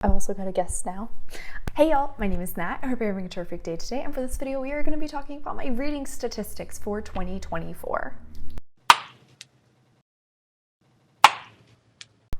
I've also got a guest now. Hey y'all, my name is Nat. I hope you're having a terrific day today, and for this video we are going to be talking about my reading statistics for 2024.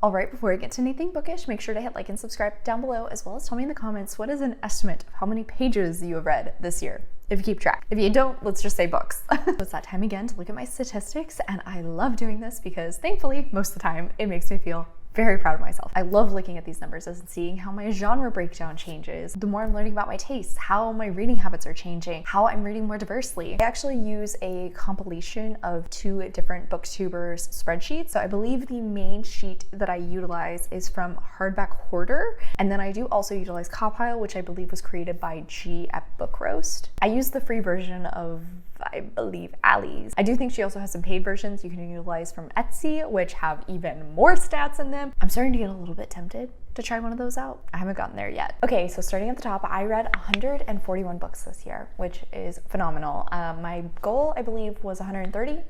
Alright, before I get to anything bookish, make sure to hit like and subscribe down below, as well as tell me in the comments what is an estimate of how many pages you have read this year, if you keep track. If you don't, let's just say books. It's that time again to look at my statistics, and I love doing this because thankfully, most of the time, it makes me feel very proud of myself. I love looking at these numbers and seeing how my genre breakdown changes. The more I'm learning about my tastes, how my reading habits are changing, how I'm reading more diversely. I actually use a compilation of 2 different booktubers spreadsheets. So I believe the main sheet that I utilize is from Hardback Hoarder. And then I do also utilize Compile, which I believe was created by G at Book Roast. I use the free version of, I believe, 𝗖cie. I do think she also has some paid versions you can utilize from 𝗖cie, which have even more stats in them. I'm starting to get a little bit tempted to try one of those out. I haven't gotten there yet. Okay, so starting at the top, I read 141 books this year, which is phenomenal. My goal, I believe, was 130,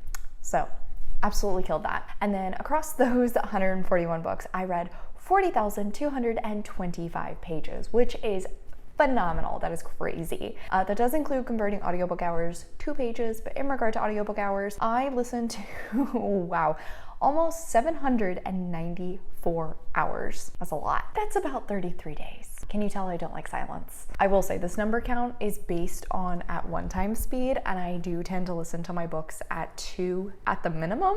so absolutely killed that. And then across those 141 books, I read 40,225 pages, which is phenomenal. That is crazy. That does include converting audiobook hours 2 pages, but in regard to audiobook hours, I listened to, wow, almost 794 hours. That's a lot. That's about 33 days. Can you tell I don't like silence? I will say this number count is based on at 1 time speed, and I do tend to listen to my books at 2 at the minimum.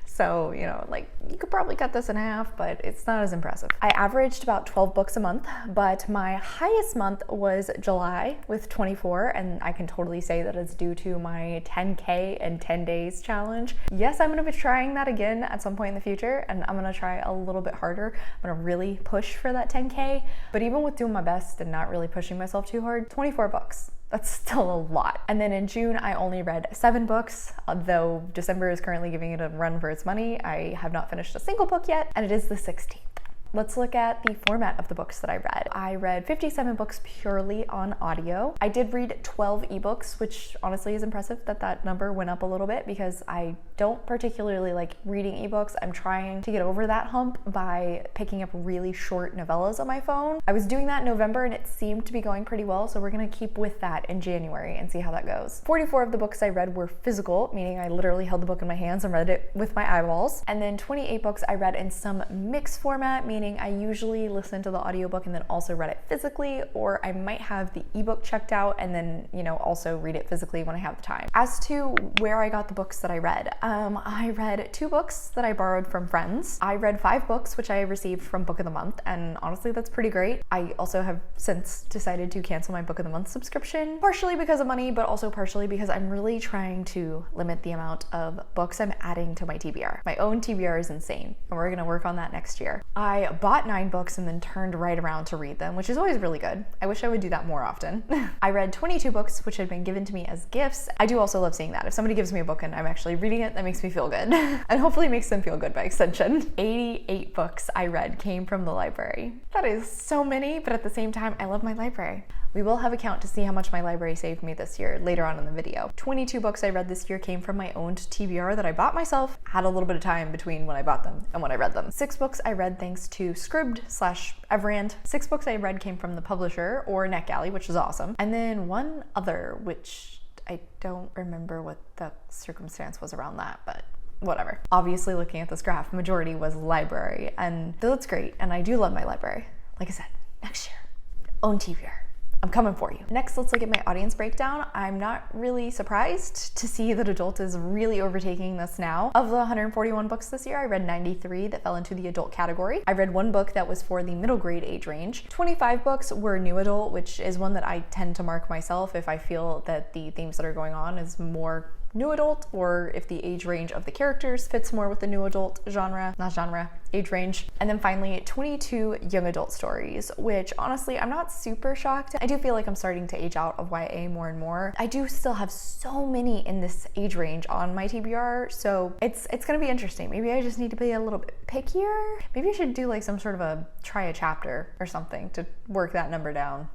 So, you know, like, you could probably cut this in half, but it's not as impressive. I averaged about 12 books a month, but my highest month was July with 24, and I can totally say that it's due to my 10K in 10 days challenge. Yes, I'm gonna be trying that again at some point in the future, and I'm gonna try a little bit harder. I'm gonna really push for that 10K, but even with doing my best and not really pushing myself too hard, 24 books. That's still a lot. And then in June, I only read 7 books, though December is currently giving it a run for its money. I have not finished a single book yet, and it is the 16th. Let's look at the format of the books that I read. I read 57 books purely on audio. I did read 12 ebooks, which honestly is impressive that that number went up a little bit because I don't particularly like reading ebooks. I'm trying to get over that hump by picking up really short novellas on my phone. I was doing that in November and it seemed to be going pretty well, so we're gonna keep with that in January and see how that goes. 44 of the books I read were physical, meaning I literally held the book in my hands and read it with my eyeballs. And then 28 books I read in some mixed format, meaning I usually listen to the audiobook and then also read it physically, or I might have the ebook checked out and then, you know, also read it physically when I have the time. As to where I got the books that I read 2 books that I borrowed from friends. I read 5 books, which I received from Book of the Month, and honestly, that's pretty great. I also have since decided to cancel my Book of the Month subscription, partially because of money, but also partially because I'm really trying to limit the amount of books I'm adding to my TBR. My own TBR is insane, and we're gonna work on that next year. I bought 9 books and then turned right around to read them, which is always really good. I wish I would do that more often. I read 22 books, which had been given to me as gifts. I do also love seeing that. If somebody gives me a book and I'm actually reading it, that makes me feel good. And hopefully makes them feel good by extension. 88 books I read came from the library. That is so many, but at the same time, I love my library. We will have a count to see how much my library saved me this year later on in the video. 22 books I read this year came from my own TBR that I bought myself. Had a little bit of time between when I bought them and when I read them. 6 books I read thanks to Scribd/Everand. 6 books I read came from the publisher or NetGalley, which is awesome. And then 1 other, which I don't remember what the circumstance was around that, but whatever. Obviously, looking at this graph, majority was library, and that's great, and I do love my library. Like I said, next year, own TBR. I'm coming for you. Next, let's look at my audience breakdown. I'm not really surprised to see that adult is really overtaking this now. Of the 141 books this year, I read 93 that fell into the adult category. I read 1 book that was for the middle grade age range. 25 books were new adult, which is one that I tend to mark myself if I feel that the themes that are going on is more new adult, or if the age range of the characters fits more with the new adult age range. And then finally, 22 young adult stories, which honestly, I'm not super shocked. I do feel like I'm starting to age out of YA more and more. I do still have so many in this age range on my TBR, so it's gonna be interesting. Maybe I just need to be a little bit pickier. Maybe I should do like some sort of a try a chapter or something to work that number down.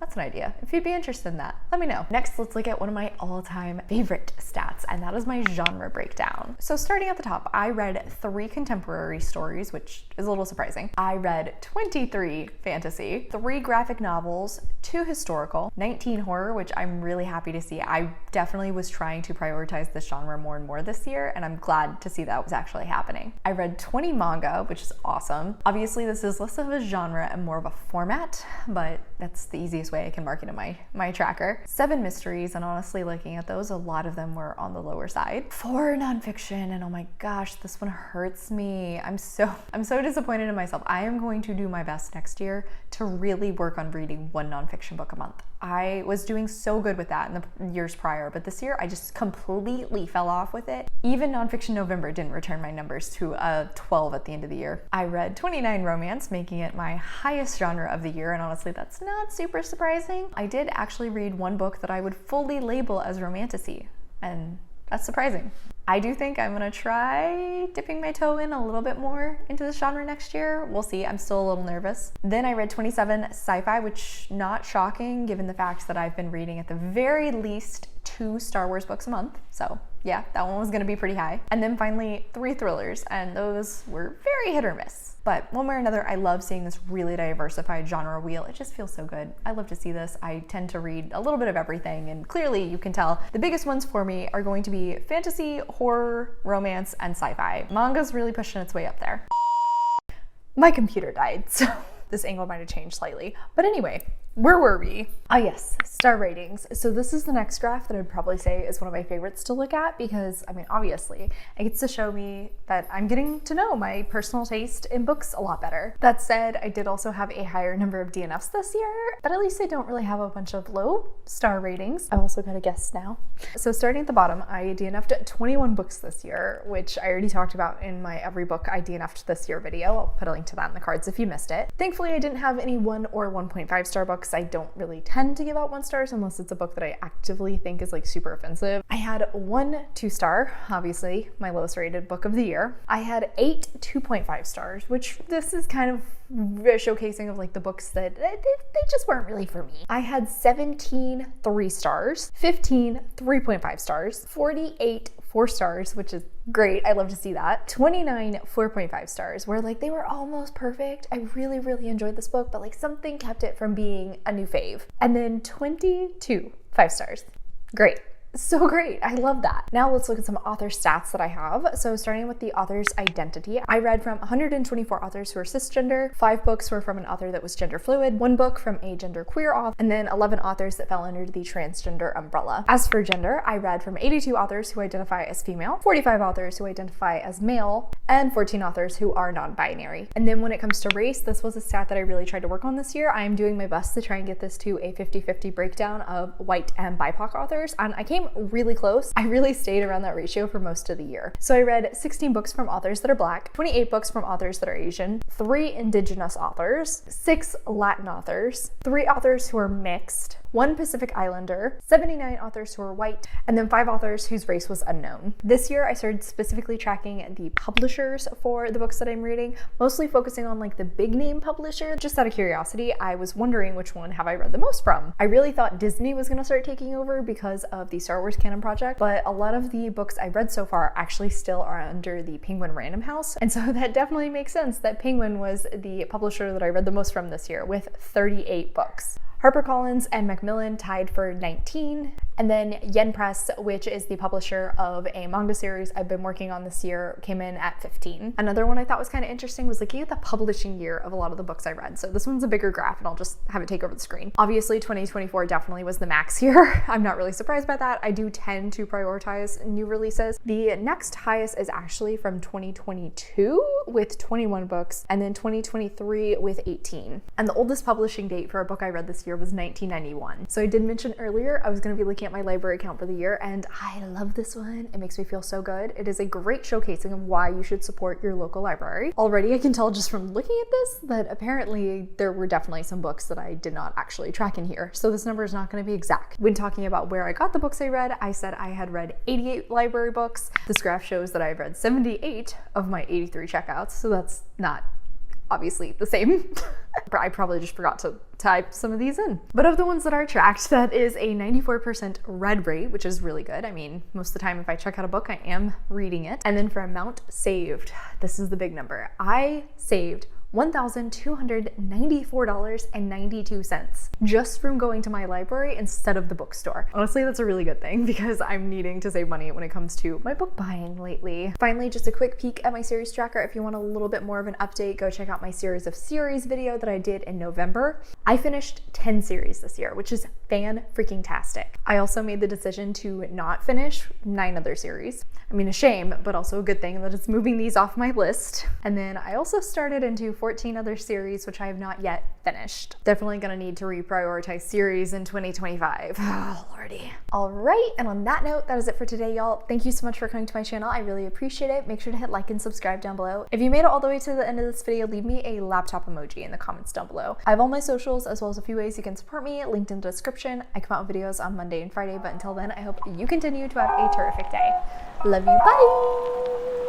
That's an idea. If you'd be interested in that, let me know. Next, let's look at one of my all-time favorite stats, and that is my genre breakdown. So starting at the top, I read 3 contemporary stories, which is a little surprising. I read 23 fantasy, 3 graphic novels, 2 historical, 19 horror, which I'm really happy to see. I definitely was trying to prioritize this genre more and more this year, and I'm glad to see that was actually happening. I read 20 manga, which is awesome. Obviously, this is less of a genre and more of a format, but that's the easiest way I can mark it in my tracker. 7 mysteries, and honestly, looking at those, a lot of them were on the lower side. 4 nonfiction, and oh my gosh, this one hurts me. I'm so disappointed in myself. I am going to do my best next year to really work on reading 1 nonfiction book a month. I was doing so good with that in the years prior, but this year I just completely fell off with it. Even Nonfiction November didn't return my numbers to a 12 at the end of the year. I read 29 romance, making it my highest genre of the year, and honestly, that's not super surprising. I did actually read 1 book that I would fully label as romantasy, and that's surprising. I do think I'm gonna try dipping my toe in a little bit more into this genre next year. We'll see, I'm still a little nervous. Then I read 27 sci-fi, which not shocking given the fact that I've been reading at the very least 2 Star Wars books a month. So yeah, that one was gonna be pretty high. And then finally 3 thrillers, and those were very hit or miss. But one way or another, I love seeing this really diversified genre wheel. It just feels so good. I love to see this. I tend to read a little bit of everything, and clearly you can tell the biggest ones for me are going to be fantasy, horror, romance, and sci-fi. Manga's really pushing its way up there. My computer died, so this angle might have changed slightly. But anyway, where were we? Ah yes, star ratings. So this is the next graph that I'd probably say is one of my favorites to look at because, I mean, obviously, it gets to show me that I'm getting to know my personal taste in books a lot better. That said, I did also have a higher number of DNFs this year, but at least I don't really have a bunch of low star ratings. I've also got a guess now. So starting at the bottom, I DNF'd 21 books this year, which I already talked about in my Every Book I DNF'd This Year video. I'll put a link to that in the cards if you missed it. Thankfully, I didn't have any 1 or 1.5 star books. I don't really tend to give out 1 stars unless it's a book that I actively think is like super offensive. I had 1 2-star, obviously my lowest rated book of the year. I had 8 2.5 stars, which this is kind of showcasing of like the books that they just weren't really for me. I had 17 3 stars, 15 3.5 stars, 48 4 stars, which is great. I love to see that. 29 4.5 stars, where like they were almost perfect. I really, really enjoyed this book, but like something kept it from being a new fave. And then 22 5 stars. Great. So great, I love that. Now let's look at some author stats that I have. So starting with the author's identity, I read from 124 authors who are cisgender, 5 books were from an author that was gender fluid, 1 book from a gender queer author, and then 11 authors that fell under the transgender umbrella. As for gender, I read from 82 authors who identify as female, 45 authors who identify as male, and 14 authors who are non-binary. And then when it comes to race, this was a stat that I really tried to work on this year. I am doing my best to try and get this to a 50-50 breakdown of white and BIPOC authors, and I came really close. I really stayed around that ratio for most of the year. So I read 16 books from authors that are Black, 28 books from authors that are Asian, 3 Indigenous authors, 6 Latin authors, 3 authors who are mixed, 1 Pacific Islander, 79 authors who are white, and then 5 authors whose race was unknown. This year I started specifically tracking the publishers for the books that I'm reading, mostly focusing on like the big name publisher. Just out of curiosity, I was wondering which one have I read the most from. I really thought Disney was gonna start taking over because of the Star Wars canon project, but a lot of the books I read so far actually still are under the Penguin Random House, and so that definitely makes sense that Penguin was the publisher that I read the most from this year with 38 books. HarperCollins and Macmillan tied for 19, and then Yen Press, which is the publisher of a manga series I've been working on this year, came in at 15. Another one I thought was kind of interesting was looking at the publishing year of a lot of the books I read. So this one's a bigger graph and I'll just have it take over the screen. Obviously 2024 definitely was the max year. I'm not really surprised by that. I do tend to prioritize new releases. The next highest is actually from 2022 with 21 books, and then 2023 with 18. And the oldest publishing date for a book I read this year was 1991. So I did mention earlier I was going to be looking at my library count for the year, and I love this one. It makes me feel so good. It is a great showcasing of why you should support your local library. Already I can tell just from looking at this that apparently there were definitely some books that I did not actually track in here. So this number is not going to be exact. When talking about where I got the books I read, I said I had read 88 library books. This graph shows that I've read 78 of my 83 checkouts, so that's not obviously the same. I probably just forgot to type some of these in. But of the ones that are tracked, that is a 94% read rate, which is really good. I mean, most of the time if I check out a book, I am reading it. And then for amount saved, this is the big number. I saved $1,294.92 just from going to my library instead of the bookstore. Honestly, that's a really good thing because I'm needing to save money when it comes to my book buying lately. Finally, just a quick peek at my series tracker. If you want a little bit more of an update, go check out my series of series video that I did in November. I finished 10 series this year, which is fan-freaking-tastic. I also made the decision to not finish 9 other series. I mean, a shame, but also a good thing that it's moving these off my list. And then I also started into 14 other series, which I have not yet finished. Definitely gonna need to reprioritize series in 2025. Oh, lordy. All right, and on that note, that is it for today, y'all. Thank you so much for coming to my channel. I really appreciate it. Make sure to hit like and subscribe down below. If you made it all the way to the end of this video, leave me a laptop emoji in the comments down below. I have all my socials as well as a few ways you can support me linked in the description. I come out with videos on Monday and Friday, but until then, I hope you continue to have a terrific day. Love you, bye!